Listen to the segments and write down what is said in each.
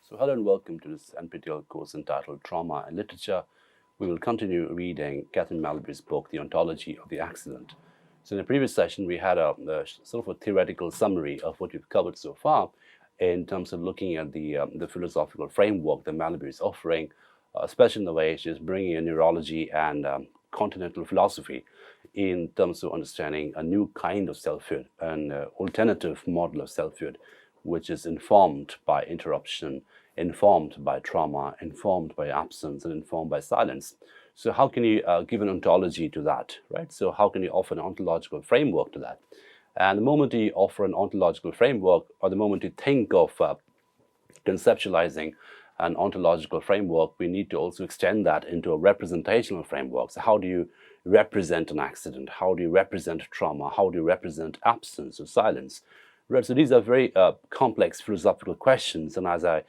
So hello and welcome to this NPTEL course entitled Trauma and Literature. We will continue reading Catherine Malabou's book, The Ontology of the Accident. So in the previous session, we had a sort of a theoretical summary of what we've covered so far in terms of looking at the philosophical framework that Malabou is offering, especially in the way she's bringing in neurology and continental philosophy in terms of understanding a new kind of selfhood, an alternative model of selfhood, which is informed by interruption, informed by trauma, informed by absence, and informed by silence. So how can you give an ontology to that, right? So how can you offer an ontological framework to that? And the moment you offer an ontological framework, or the moment you think of conceptualizing an ontological framework, we need to also extend that into a representational framework. So how do you represent an accident? How do you represent trauma? How do you represent absence or silence? Right, so these are very complex philosophical questions, and as I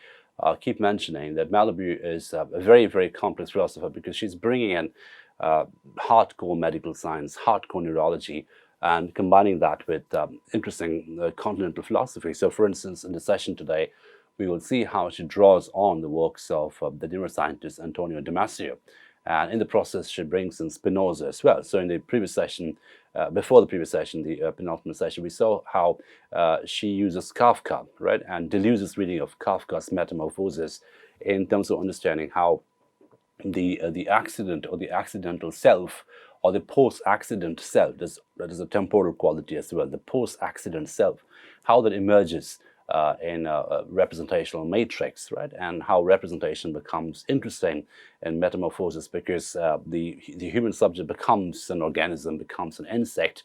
keep mentioning, that Malabou is a very, very complex philosopher because she's bringing in hardcore medical science, hardcore neurology, and combining that with interesting continental philosophy. So, for instance, in the session today, we will see how she draws on the works of the neuroscientist Antonio Damasio. And in the process, she brings in Spinoza as well. So in the previous session, before the previous session, the penultimate session, we saw how she uses Kafka, right, and Deleuze's reading of Kafka's Metamorphosis in terms of understanding how the accident or the accidental self or the post-accident self, that is a temporal quality as well, the post-accident self, how that emerges in a representational matrix, right? And how representation becomes interesting in Metamorphosis because the human subject becomes an organism, becomes an insect.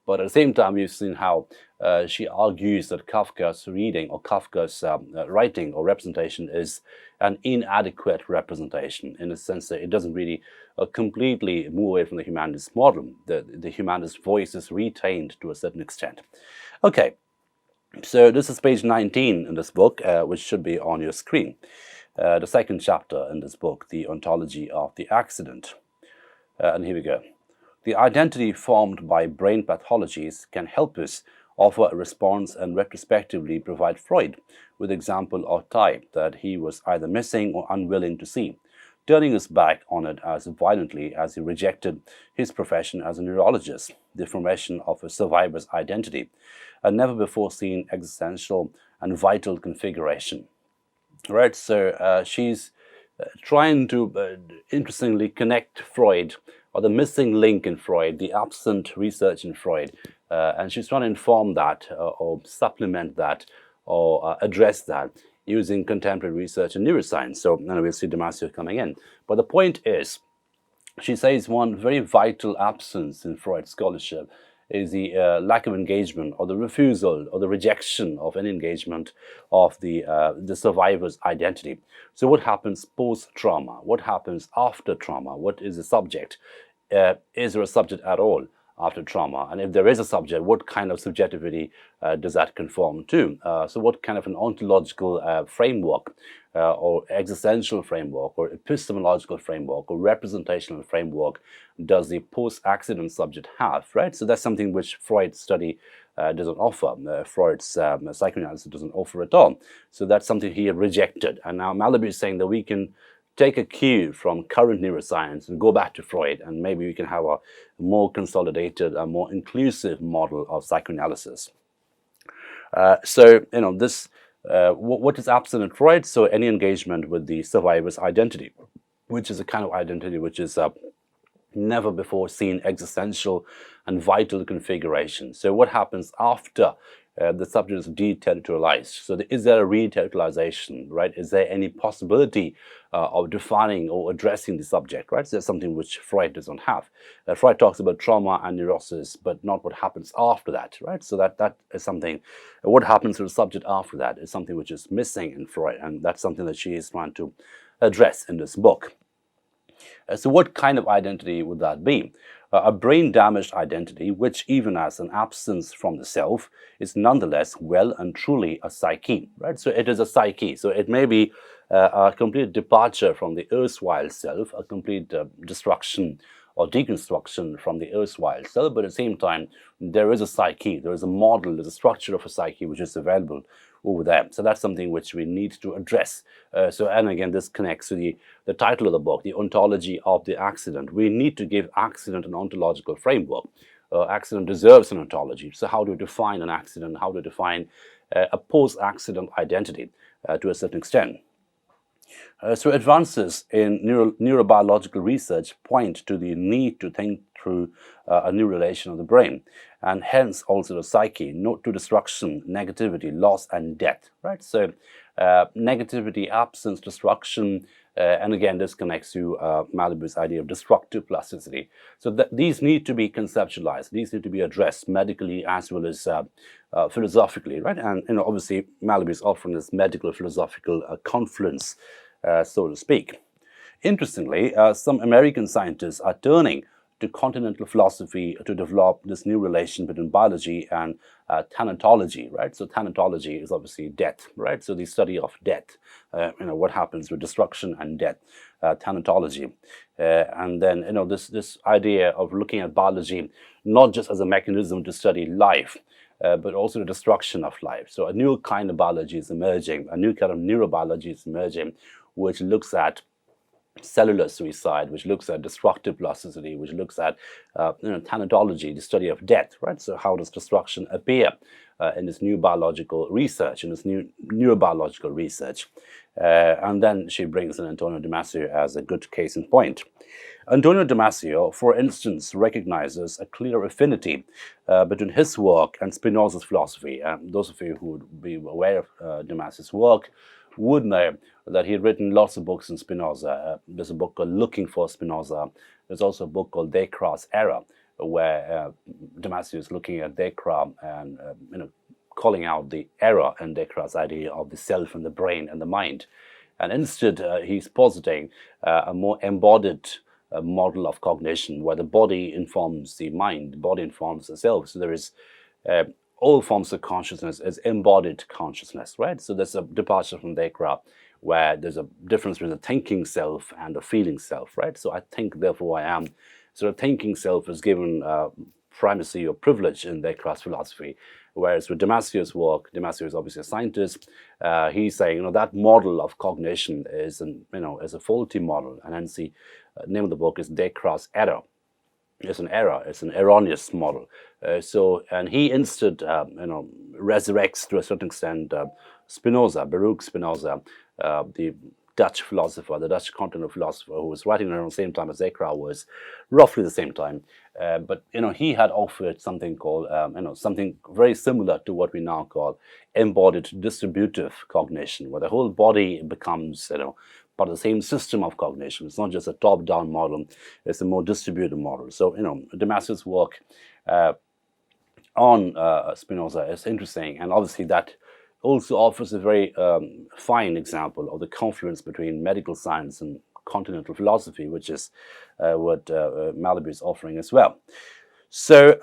But at the same time, you've seen how she argues that Kafka's reading or Kafka's writing or representation is an inadequate representation in the sense that it doesn't really completely move away from the humanist model. The humanist voice is retained to a certain extent. Okay. So this is page 19 in this book, which should be on your screen. The second chapter in this book, The Ontology of the Accident. And here we go. The identity formed by brain pathologies can help us offer a response and retrospectively provide Freud with example or type that he was either missing or unwilling to see, turning his back on it as violently as he rejected his profession as a neurologist, the formation of a survivor's identity, a never-before-seen existential and vital configuration. Right, so she's trying to interestingly connect Freud, or the missing link in Freud, the absent research in Freud, and she's trying to inform that, or supplement that, or address that using contemporary research in neuroscience. So we'll see Damasio coming in. But the point is, she says one very vital absence in Freud's scholarship is the lack of engagement or the refusal or the rejection of any engagement of the survivor's identity. So what happens post-trauma? What happens after trauma? What is the subject? Is there a subject at all after trauma? And if there is a subject, what kind of subjectivity does that conform to? So what kind of an ontological framework or existential framework or epistemological framework or representational framework does the post-accident subject have, right? So that's something which Freud's study doesn't offer. Freud's psychoanalysis doesn't offer at all. So that's something he rejected. And now Malabou is saying that we can take a cue from current neuroscience and go back to Freud, and maybe we can have a more consolidated, a more inclusive model of psychoanalysis. So, this what is absent in Freud? So any engagement with the survivor's identity, which is a kind of identity which is never before seen existential and vital configuration. So what happens after the subject is deterritorialized? So is there a re-territorialization, right? Is there any possibility of defining or addressing the subject, right? So that's something which Freud doesn't have. Freud talks about trauma and neurosis, but not what happens after that, right? So that is something, what happens to the subject after that is something which is missing in Freud, and that's something that she is trying to address in this book. So what kind of identity would that be? A brain-damaged identity, which even as an absence from the self, is nonetheless well and truly a psyche, right? So it is a psyche. So it may be a complete departure from the erstwhile self, a complete destruction or deconstruction from the erstwhile self, but at the same time, there is a psyche, there is a model, there's a structure of a psyche which is available over there. So that's something which we need to address. And again, this connects to the title of the book, The Ontology of the Accident. We need to give accident an ontological framework. Accident deserves an ontology. So how to define an accident, how to define a post-accident identity to a certain extent. So advances in neurobiological research point to the need to think through a new relation of the brain, and hence also the psyche, not to destruction, negativity, loss, and death. Right. So negativity, absence, destruction, and again, this connects to Malabou's idea of destructive plasticity. So these need to be conceptualized. These need to be addressed medically as well as philosophically, right? And obviously, Malabou is offering this medical philosophical confluence, so to speak. Interestingly, some American scientists are turning to continental philosophy to develop this new relation between biology and thanatology, right? So thanatology is obviously death, right? So the study of death, what happens with destruction and death, thanatology. And then, this idea of looking at biology not just as a mechanism to study life, but also the destruction of life. So a new kind of biology is emerging, a new kind of neurobiology is emerging, which looks at cellular suicide, which looks at destructive plasticity, which looks at thanatology, the study of death, right? So how does destruction appear in this new biological research, in this new neurobiological research? And then she brings in Antonio Damasio as a good case in point. Antonio Damasio, for instance, recognizes a clear affinity between his work and Spinoza's philosophy. Those of you who would be aware of Damasio's work would know that he had written lots of books in Spinoza. There's a book called Looking for Spinoza. There's also a book called Descartes' Error, where Damasio is looking at Descartes and calling out the error in Descartes' idea of the self and the brain and the mind. And instead, he's positing a more embodied model of cognition, where the body informs the mind, the body informs the self. So there is all forms of consciousness is embodied consciousness, right? So there's a departure from Descartes, where there's a difference between the thinking self and the feeling self, right? So I think, therefore I am. So the thinking self is given primacy or privilege in Descartes' philosophy, whereas with Damasio's work, Damasio is obviously a scientist. He's saying, that model of cognition is is a faulty model, and hence the name of the book is Descartes' Error. It's an error. It's an erroneous model. And he instead, resurrects to a certain extent Spinoza, Baruch Spinoza, the Dutch philosopher, the Dutch continental philosopher, who was writing around the same time as Descartes was, roughly the same time. But he had offered something called, something very similar to what we now call embodied distributive cognition, where the whole body becomes, part of the same system of cognition. It's not just a top-down model; it's a more distributed model. So, Damasio's work on Spinoza is interesting, and obviously that also offers a very fine example of the confluence between medical science and continental philosophy, which is what Malabou is offering as well. So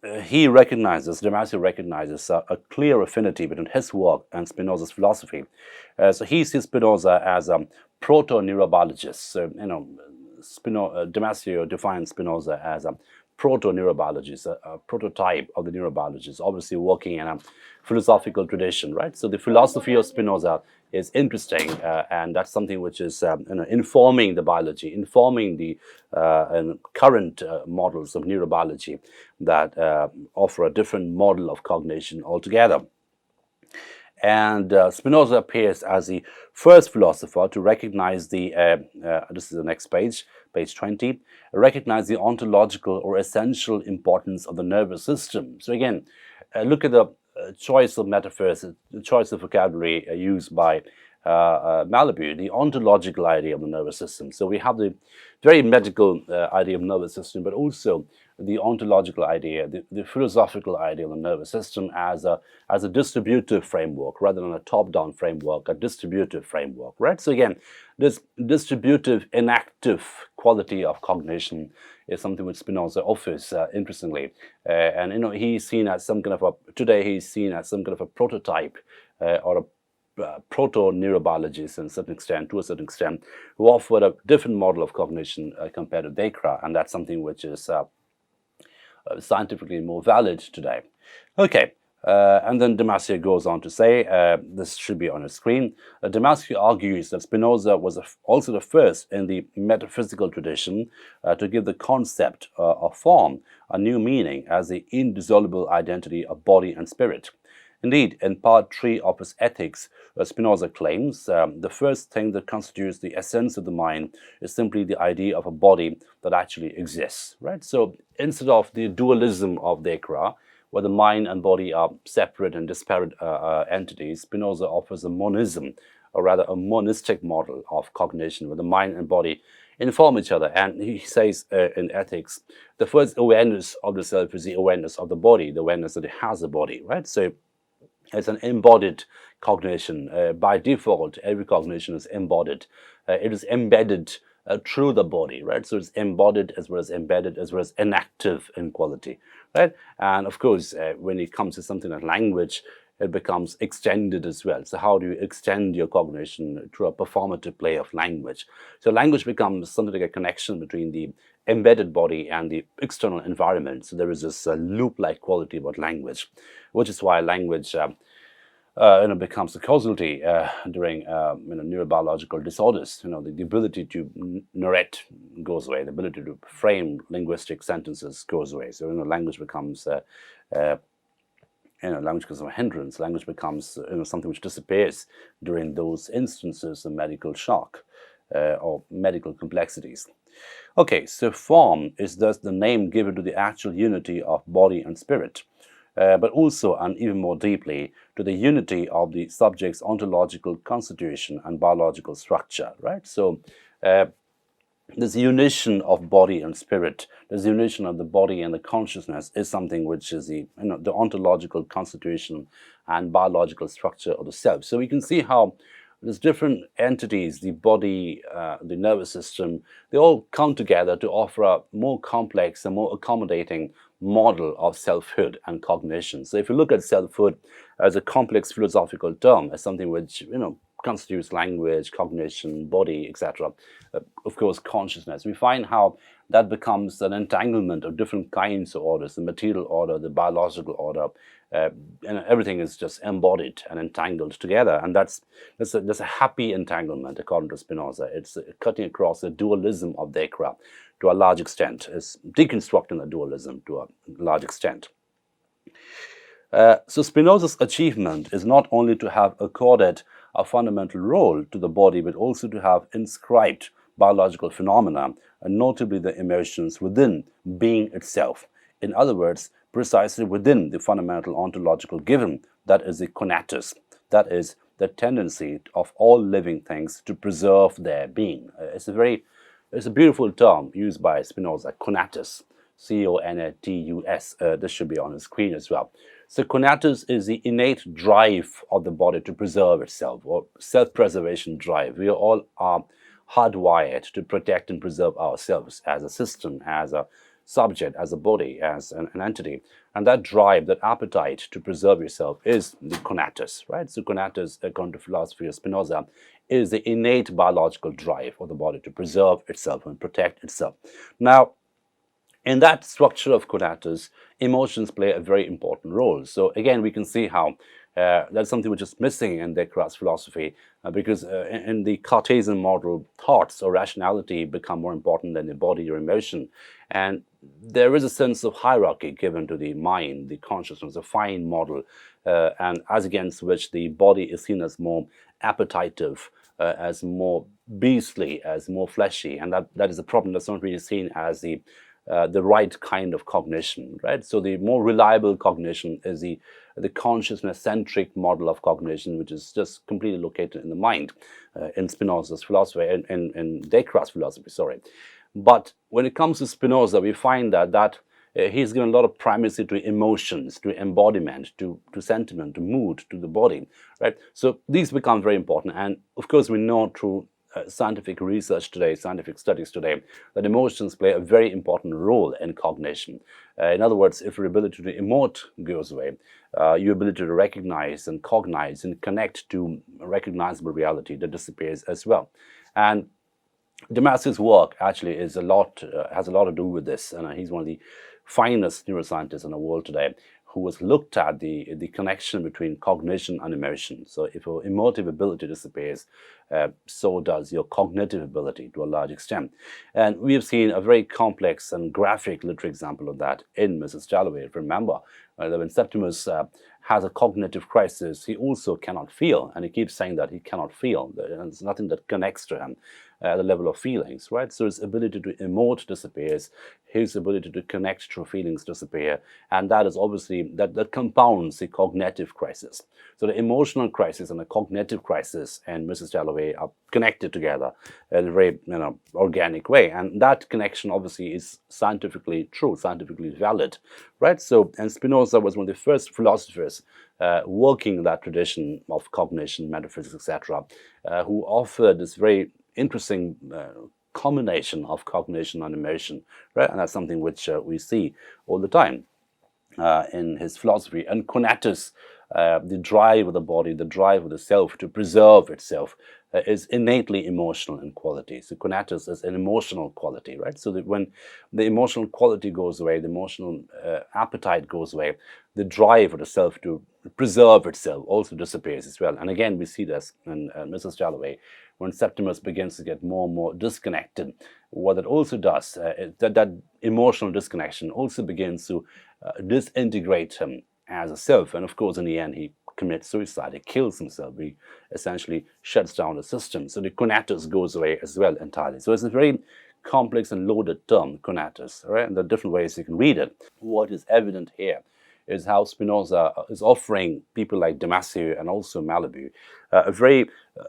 Damasio recognizes a clear affinity between his work and Spinoza's philosophy. So he sees Spinoza as a proto-neurobiologist. So, Damasio defines Spinoza as a proto-neurobiologist, a prototype of the neurobiologist, obviously working in a philosophical tradition, right? So the philosophy of Spinoza is interesting, and that's something which is informing the biology, informing the current models of neurobiology that offer a different model of cognition altogether. And Spinoza appears as the first philosopher to recognize this is the next page, page 20, recognize the ontological or essential importance of the nervous system. So again, look at the choice of metaphors, the choice of vocabulary used by Malabou, the ontological idea of the nervous system. So we have the very medical idea of nervous system, but also the ontological idea, the philosophical idea of the nervous system as a distributive framework rather than a top-down framework, a distributive framework, right? So again, this distributive, inactive quality of cognition is something which Spinoza offers, interestingly. And he's seen as some kind of a prototype or a proto-neurobiologist to a certain extent, who offered a different model of cognition compared to Descartes, and that's something which is scientifically more valid today. Okay, And then Damasio goes on to say, this should be on the screen, Damasio argues that Spinoza was also the first in the metaphysical tradition to give the concept of form a new meaning as the indissoluble identity of body and spirit. Indeed, in part 3 of his Ethics, Spinoza claims the first thing that constitutes the essence of the mind is simply the idea of a body that actually exists. Right? So instead of the dualism of Descartes, where the mind and body are separate and disparate entities, Spinoza offers a monism, or rather a monistic model of cognition, where the mind and body inform each other. And he says in Ethics, the first awareness of the self is the awareness of the body, the awareness that it has a body, right? So it's an embodied cognition. By default, every cognition is embodied. It is embedded through the body, right? So it's embodied as well as embedded as well as inactive in quality, right? And of course, when it comes to something like language, it becomes extended as well. So how do you extend your cognition through a performative play of language? So language becomes something like a connection between the embedded body and the external environment. So there is this loop-like quality about language, which is why language becomes a causality during neurobiological disorders. The ability to narrate goes away. The ability to frame linguistic sentences goes away. So language becomes language becomes a hindrance. Language becomes something which disappears during those instances of medical shock or medical complexities. Okay, so form is thus the name given to the actual unity of body and spirit, but also, and even more deeply, to the unity of the subject's ontological constitution and biological structure, right? So this unition of body and spirit, this unition of the body and the consciousness is something which is the ontological constitution and biological structure of the self. So we can see how there's different entities, the body, the nervous system, they all come together to offer a more complex and more accommodating model of selfhood and cognition. So if you look at selfhood as a complex philosophical term, as something which, constitutes language, cognition, body, etc., of course, consciousness, we find how that becomes an entanglement of different kinds of orders, the material order, the biological order, and everything is just embodied and entangled together. And that's a happy entanglement, according to Spinoza. It's cutting across the dualism of Descartes to a large extent. It's deconstructing the dualism to a large extent. So Spinoza's achievement is not only to have accorded a fundamental role to the body, but also to have inscribed biological phenomena, and notably the emotions, within being itself. In other words, precisely within the fundamental ontological given, that is the conatus, that is the tendency of all living things to preserve their being. It's a beautiful term used by Spinoza, conatus, C-O-N-A-T-U-S. This should be on the screen as well. So conatus is the innate drive of the body to preserve itself, or self-preservation drive. We all are hardwired to protect and preserve ourselves as a system, as a subject, as a body, as an entity. And that drive, that appetite to preserve yourself is the conatus, right? So conatus, according to philosophy of Spinoza, is the innate biological drive of the body to preserve itself and protect itself. Now, in that structure of conatus, emotions play a very important role. So again, we can see how that's something which is missing in Descartes' philosophy, because in the Cartesian model, thoughts or rationality become more important than the body or emotion. And there is a sense of hierarchy given to the mind, the consciousness, a fine model, and as against which the body is seen as more appetitive, as more beastly, as more fleshy. And that is a problem that's not really seen as the right kind of cognition, right? So the more reliable cognition is the consciousness-centric model of cognition, which is just completely located in the mind, in Spinoza's philosophy, in Descartes' philosophy, sorry. But when it comes to Spinoza, we find that he's given a lot of primacy to emotions, to embodiment, to sentiment, to mood, to the body, right? So these become very important. And of course, we know through scientific research today, scientific studies today, that emotions play a very important role in cognition. In other words, if your ability to emote goes away, your ability to recognize and cognize and connect to recognizable reality, that disappears as well. And Damasio's work actually has a lot to do with this, and he's one of the finest neuroscientists in the world today, who has looked at the connection between cognition and emotion. So if your emotive ability disappears, so does your cognitive ability to a large extent. And we have seen a very complex and graphic literary example of that in Mrs. Dalloway. Remember that when Septimus has a cognitive crisis, he also cannot feel, and he keeps saying that he cannot feel. There's nothing that connects to him at the level of feelings, right? So his ability to emote disappears, his ability to connect through feelings disappear, and that is obviously, that compounds the cognitive crisis. So the emotional crisis and the cognitive crisis and Mrs. Dalloway are connected together in a very organic way, and that connection obviously is scientifically true, scientifically valid, right? So, and Spinoza was one of the first philosophers working in that tradition of cognition, metaphysics, etc., who offered this very interesting combination of cognition and emotion, right? And that's something which we see all the time in his philosophy. And conatus, the drive of the body, the drive of the self to preserve itself, is innately emotional in quality. So conatus is an emotional quality, right? So that when the emotional quality goes away, the emotional appetite goes away, the drive of the self to preserve itself also disappears as well. And again, we see this in Mrs. Dalloway. When Septimus begins to get more and more disconnected, what it also does, that emotional disconnection also begins to disintegrate him as a self. And of course, in the end, he commits suicide, he kills himself, he essentially shuts down the system. So the conatus goes away as well entirely. So it's a very complex and loaded term, conatus, right? And there are different ways you can read it. What is evident here is how Spinoza is offering people like Damasio and also Malabou a very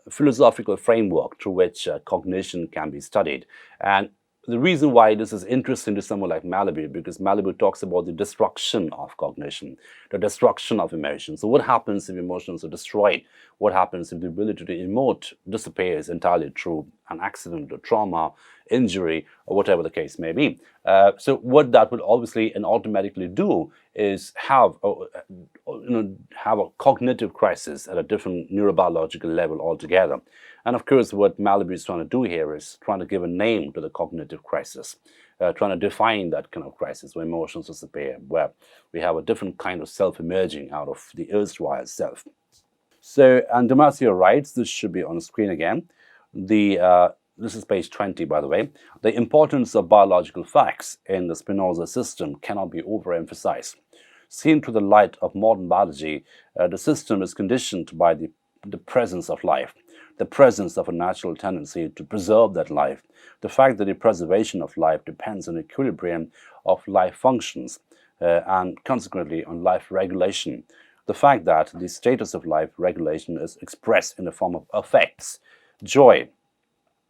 philosophical framework through which cognition can be studied. And the reason why this is interesting to someone like Malabou, because Malabou talks about the destruction of cognition, the destruction of emotions. So what happens if emotions are destroyed? What happens if the ability to emote disappears entirely through an accident or trauma, injury, or whatever the case may be? So what that would obviously and automatically do is have a cognitive crisis at a different neurobiological level altogether. And of course, what Malabou is trying to do here is trying to give a name to the cognitive crisis, trying to define that kind of crisis where emotions disappear, where we have a different kind of self emerging out of the erstwhile self. So, and Damasio writes, this should be on the screen again, this is page 20, by the way, the importance of biological facts in the Spinoza system cannot be overemphasized. Seen through the light of modern biology, the system is conditioned by the presence of life, the presence of a natural tendency to preserve that life, the fact that the preservation of life depends on equilibrium of life functions and consequently on life regulation, the fact that the status of life regulation is expressed in the form of affects, joy,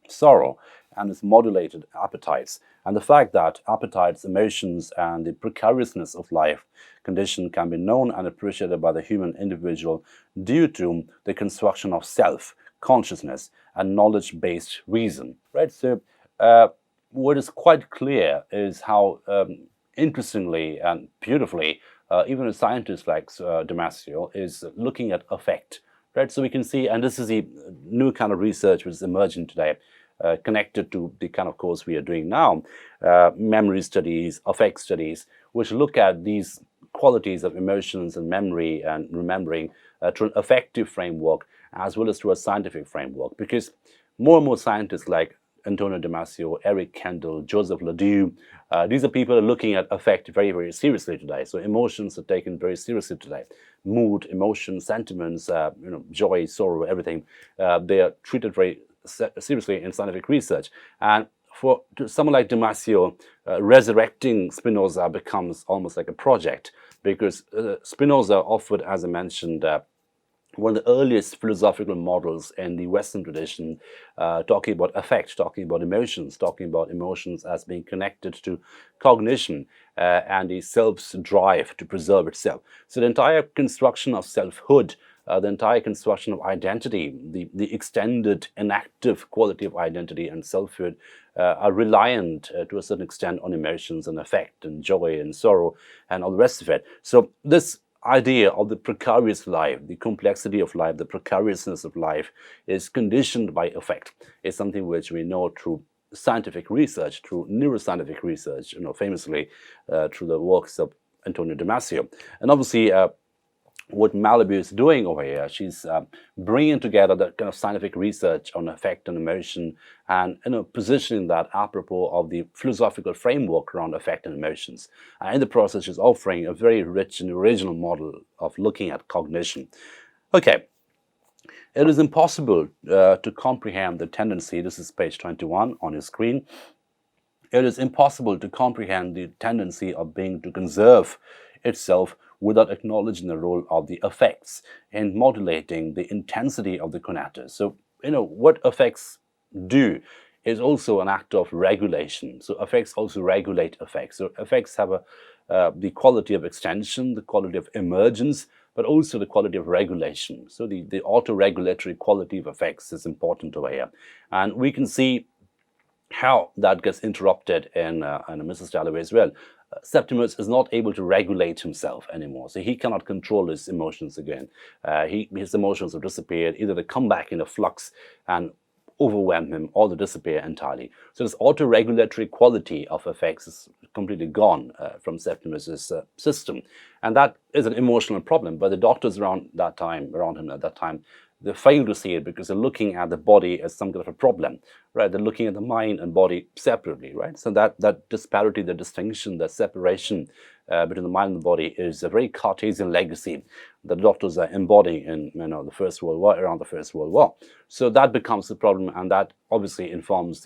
sorrow, and its modulated appetites, and the fact that appetites, emotions, and the precariousness of life condition can be known and appreciated by the human individual due to the construction of self, consciousness, and knowledge-based reason. Right. So, what is quite clear is how interestingly and beautifully, even a scientist like Damasio is looking at affect. Right. So we can see, and this is the new kind of research which is emerging today, connected to the kind of course we are doing now, memory studies, affect studies, which look at these qualities of emotions and memory and remembering through an affective framework as well as through a scientific framework. Because more and more scientists like Antonio Damasio, Eric Kendall, Joseph Ledoux, these are people who are looking at affect very, very seriously today. So emotions are taken very seriously today. Mood, emotions, sentiments, joy, sorrow, everything, they are treated very seriously in scientific research. And for someone like Damasio, resurrecting Spinoza becomes almost like a project, because Spinoza offered, as I mentioned, one of the earliest philosophical models in the Western tradition, talking about affect, talking about emotions as being connected to cognition and the self's drive to preserve itself. So the entire construction of selfhood, the entire construction of identity, the extended inactive quality of identity and selfhood are reliant to a certain extent on emotions and affect and joy and sorrow and all the rest of it. So this idea of the precarious life, the complexity of life, the precariousness of life is conditioned by affect. It's something which we know through scientific research, through neuroscientific research, famously through the works of Antonio Damasio. And obviously, what Malabou is doing over here, she's bringing together the kind of scientific research on affect and emotion, and positioning that apropos of the philosophical framework around affect and emotions. And in the process, she's offering a very rich and original model of looking at cognition. Okay, it is impossible to comprehend the tendency. This is page 21 on your screen. It is impossible to comprehend the tendency of being to conserve itself without acknowledging the role of the affects in modulating the intensity of the conatus. So, what affects do is also an act of regulation. So affects also regulate affects. So affects have the quality of extension, the quality of emergence, but also the quality of regulation. So the auto-regulatory quality of affects is important over here. And we can see how that gets interrupted in Mrs. Dalloway as well. Septimus is not able to regulate himself anymore, so he cannot control his emotions again. His emotions have disappeared. Either they come back in a flux and overwhelm him, or they disappear entirely. So this auto-regulatory quality of affects is completely gone from Septimus's system, and that is an emotional problem. But the doctors around him at that time, they fail to see it because they're looking at the body as some kind of a problem, right? They're looking at the mind and body separately, right? So that disparity, the distinction, the separation between the mind and the body is a very Cartesian legacy that the doctors are embodying in the First World War, around the First World War. So that becomes the problem, and that obviously informs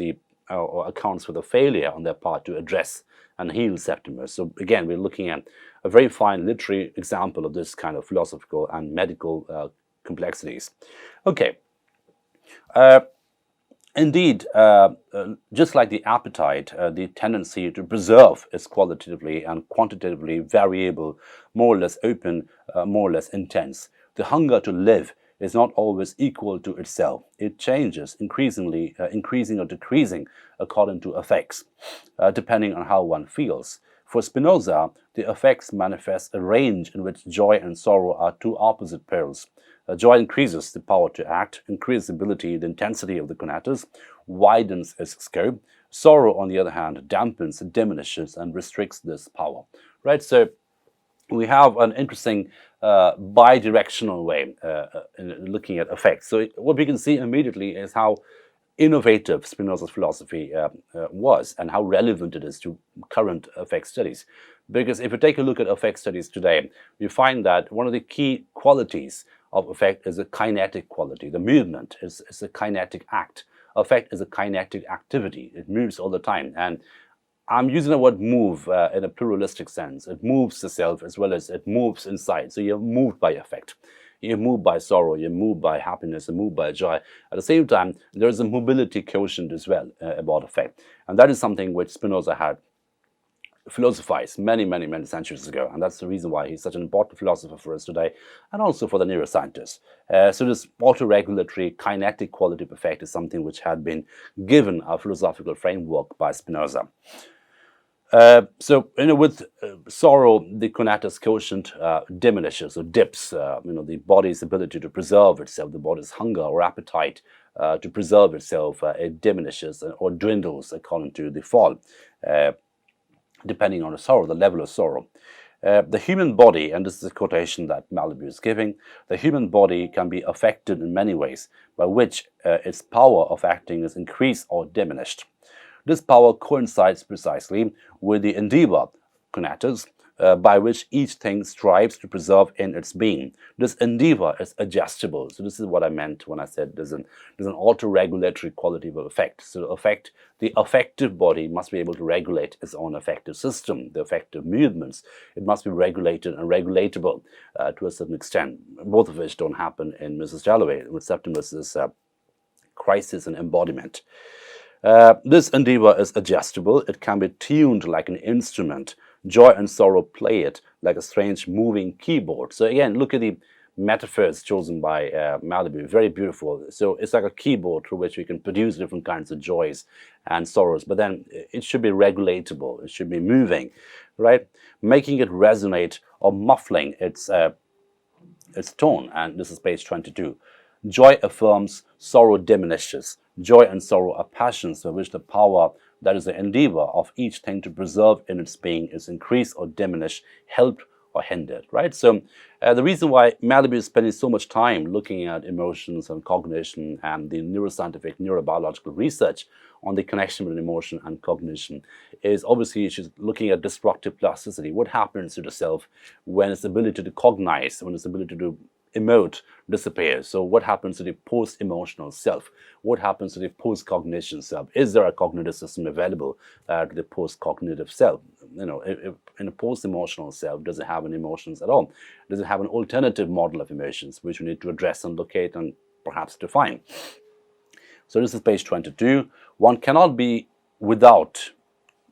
or accounts for the failure on their part to address and heal Septimus. So again, we're looking at a very fine literary example of this kind of philosophical and medical complexities. Okay. Indeed, just like the appetite, the tendency to preserve is qualitatively and quantitatively variable, more or less open, more or less intense. The hunger to live is not always equal to itself. It changes increasing or decreasing according to affects, depending on how one feels. For Spinoza, the affects manifest a range in which joy and sorrow are two opposite poles. Joy increases the power to act, increases the ability, the intensity of the conatus, widens its scope. Sorrow, on the other hand, dampens, diminishes, and restricts this power. Right? So we have an interesting bi-directional way in looking at affects. So what we can see immediately is how innovative Spinoza's philosophy was, and how relevant it is to current affect studies. Because if you take a look at affect studies today, you find that one of the key qualities of affect is a kinetic quality. The movement is a kinetic act. Affect is a kinetic activity. It moves all the time. And I'm using the word move in a pluralistic sense. It moves the self as well as it moves inside. So you're moved by affect. You're moved by sorrow, you're moved by happiness, you're moved by joy. At the same time, there's a mobility quotient as well about affect. And that is something which Spinoza had philosophized many centuries ago. And that's the reason why he's such an important philosopher for us today, and also for the neuroscientists. So this auto-regulatory kinetic quality of affect is something which had been given a philosophical framework by Spinoza. So, with sorrow, the conatus quotient diminishes or dips. The body's ability to preserve itself, the body's hunger or appetite to preserve itself, it diminishes or dwindles according to the fall, depending on the sorrow, the level of sorrow. The human body, and this is a quotation that Malabou is giving, the human body can be affected in many ways, by which its power of acting is increased or diminished. This power coincides precisely with the endeavor conatus, by which each thing strives to preserve in its being. This endeavor is adjustable. So this is what I meant when I said there's an auto-regulatory quality of affect. So the affective body must be able to regulate its own affective system, the affective movements. It must be regulated and regulatable to a certain extent, both of which don't happen in Mrs. Dalloway, with Septimus's crisis and embodiment. This endeavor is adjustable. It can be tuned like an instrument. Joy and sorrow play it like a strange moving keyboard. So again, look at the metaphors chosen by Malabou. Very beautiful. So it's like a keyboard through which we can produce different kinds of joys and sorrows. But then it should be regulatable. It should be moving, right? Making it resonate or muffling its tone. And this is page 22. Joy affirms, sorrow diminishes. Joy and sorrow are passions by which the power that is the endeavor of each thing to preserve in its being, is increased or diminished, helped or hindered, right? So the reason why Malabou is spending so much time looking at emotions and cognition and the neuroscientific, neurobiological research on the connection between emotion and cognition is obviously she's looking at destructive plasticity. What happens to the self when its ability to cognize, when its ability to emote disappears? So what happens to the post-emotional self? What happens to the post-cognition self? Is there a cognitive system available to the post-cognitive self? You know, if in a post-emotional self, does it have any emotions at all? Does it have an alternative model of emotions which we need to address and locate and perhaps define? So this is page 22. One cannot be without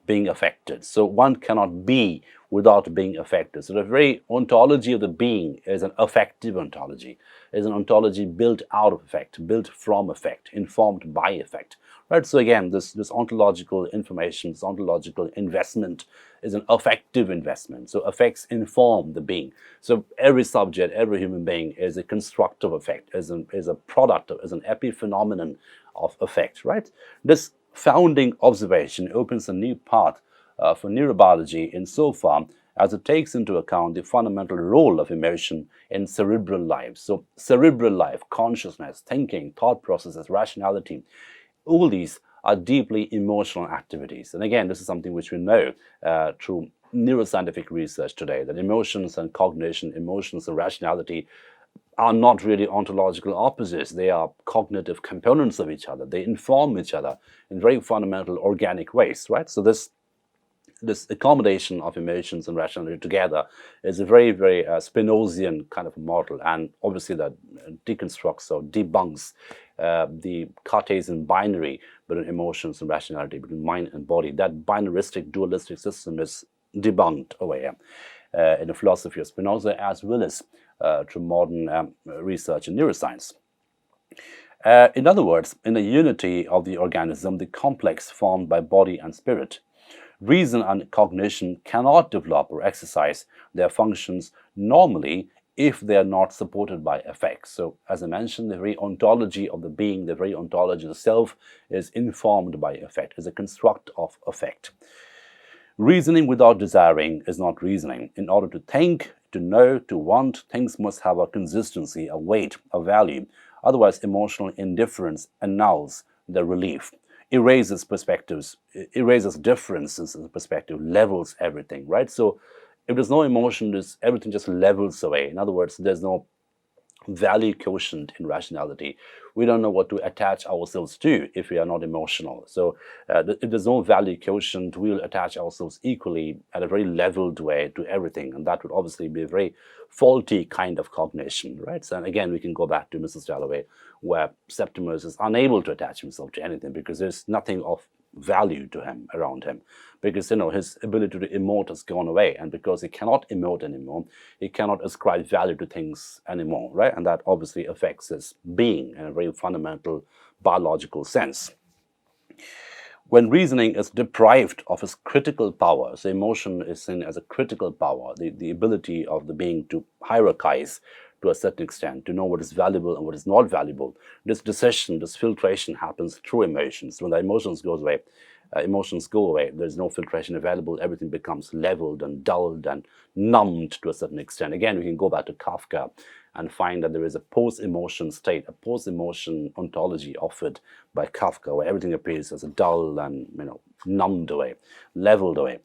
being affected. So one cannot be without being affected. So the very ontology of the being is an affective ontology, is an ontology built out of affect, built from affect, informed by affect. Right? So again, this ontological information, this ontological investment is an affective investment. So affects inform the being. So every subject, every human being is a construct of affect, is a product, is an epiphenomenon of affect. Right? This founding observation opens a new path for neurobiology insofar as it takes into account the fundamental role of emotion in cerebral life. So cerebral life, consciousness, thinking, thought processes, rationality, all these are deeply emotional activities. And again, this is something which we know through neuroscientific research today, that emotions and cognition, emotions and rationality are not really ontological opposites. They are cognitive components of each other. They inform each other in very fundamental organic ways, right? So this accommodation of emotions and rationality together is a very, very Spinozian kind of model, and obviously that deconstructs or debunks the Cartesian binary between emotions and rationality, between mind and body. That binaristic, dualistic system is debunked away in the philosophy of Spinoza, as well as through modern research in neuroscience. In other words, in the unity of the organism, the complex formed by body and spirit, reason and cognition cannot develop or exercise their functions normally if they are not supported by affect. So, as I mentioned, the very ontology of the being, the very ontology of the self is informed by affect, is a construct of affect. Reasoning without desiring is not reasoning. In order to think, to know, to want, things must have a consistency, a weight, a value. Otherwise, emotional indifference annuls their relief, erases perspectives, erases differences in perspective, levels everything, right? So if there's no emotion, everything just levels away. In other words, there's no value quotient in rationality. We don't know what to attach ourselves to if we are not emotional. So if there's no value quotient, we'll attach ourselves equally at a very leveled way to everything, and that would obviously be a very faulty kind of cognition, right? So, and again, we can go back to Mrs. Dalloway, where Septimus is unable to attach himself to anything because there's nothing of value to him, around him, because his ability to emote has gone away, and because he cannot emote anymore, he cannot ascribe value to things anymore, right? And that obviously affects his being in a very fundamental biological sense. When reasoning is deprived of its critical power, so emotion is seen as a critical power, the ability of the being to hierarchize to a certain extent, to know what is valuable and what is not valuable. This decision, this filtration happens through emotions. When the emotions go away, there's no filtration available, everything becomes leveled and dulled and numbed to a certain extent. Again, we can go back to Kafka and find that there is a post-emotion state, a post-emotion ontology offered by Kafka, where everything appears as a dull and numbed away, leveled away.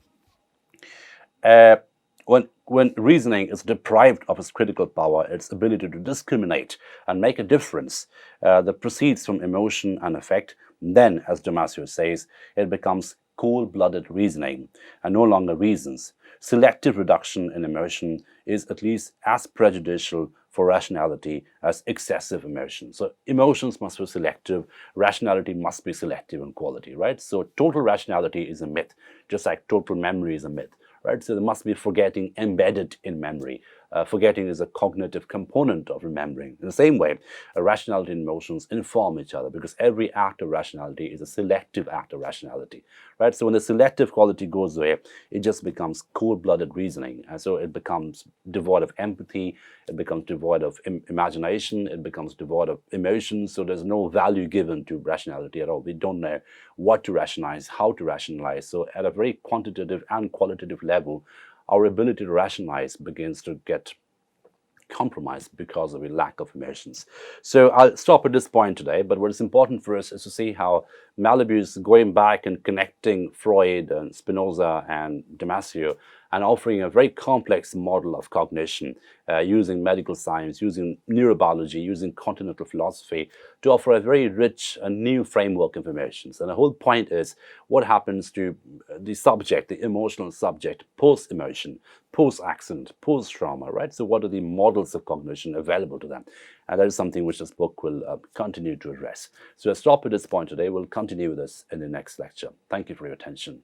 When reasoning is deprived of its critical power, its ability to discriminate and make a difference that proceeds from emotion and affect, then, as Damasio says, it becomes cold-blooded reasoning and no longer reasons. Selective reduction in emotion is at least as prejudicial for rationality as excessive emotion. So emotions must be selective, rationality must be selective in quality, right? So total rationality is a myth, just like total memory is a myth. Right? So there must be forgetting embedded in memory. Forgetting is a cognitive component of remembering. In the same way, rationality and emotions inform each other, because every act of rationality is a selective act of rationality, right? So when the selective quality goes away, it just becomes cold-blooded reasoning, and so it becomes devoid of empathy, it becomes devoid of imagination, it becomes devoid of emotions. So there's no value given to rationality at all. We don't know what to rationalize, how to rationalize. So at a very quantitative and qualitative level, our ability to rationalize begins to get compromised because of a lack of emotions. So I'll stop at this point today, but what is important for us is to see how Malabou is going back and connecting Freud and Spinoza and Damasio and offering a very complex model of cognition using medical science, using neurobiology, using continental philosophy to offer a very rich and new framework of emotions. And the whole point is what happens to the subject, the emotional subject, post-emotion, post-accident, post-trauma, right? So what are the models of cognition available to them? And that is something which this book will continue to address. So I'll stop at this point today. We'll continue with this in the next lecture. Thank you for your attention.